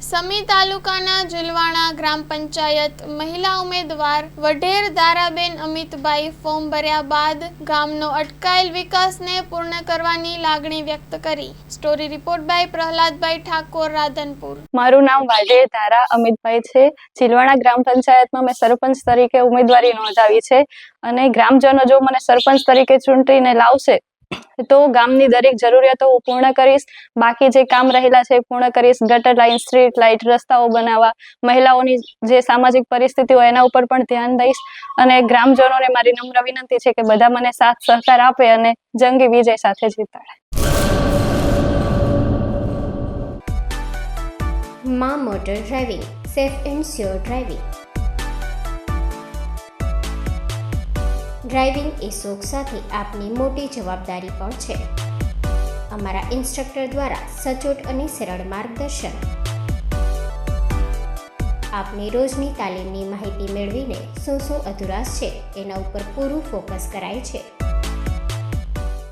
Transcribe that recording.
સમી તાલુકાના જુલવાણા ગ્રામ પંચાયત મહિલા ઉમેદવાર વઢેર દારાબેન અમિતભાઈ ફોર્મ ભર્યા બાદ ગામનો અટકાયેલ વિકાસને પૂર્ણ કરવાની લાગણી વ્યક્ત કરી। Story report by Prahladbhai Thakor, Radhanpur. મારું નામ વઢેર દારા અમિતભાઈ છે। જુલવાણા ગ્રામ પંચાયતમાં મેં સરપંચ તરીકે ઉમેદવારી નોંધાવી છે અને ગ્રામજનો જો મને સરપંચ તરીકે ચૂંટીને લાવશે તો ગામની દરેક જરૂરિયાતો હું પૂર્ણ કરીશ। બાકી જે કામ રહેલા છે એ પૂર્ણ કરીશ। ગટર લાઈન, સ્ટ્રીટ લાઇટ, રસ્તાઓ બનાવવા, મહિલાઓની જે સામાજિક પરિસ્થિતિ હોય એના ઉપર પણ ધ્યાન દઈશ અને ગ્રામજનોને મારી નમ્ર વિનંતી છે કે બધા મને સાથ સહકાર આપે અને જંગી વિજય સાથે જીતાડે। માં motor driving, safe and sure driving. Driving એ શોખ સાથે આપની મોટી જવાબદારી પણ છે। અમારા ઇન્સ્ટ્રક્ટર દ્વારા સચોટ અને સરળ માર્ગદર્શન આપની રોજની તાલીમની માહિતી મેળવીને શું અધુરાશ છે એના ઉપર પૂરું ફોકસ કરાય છે।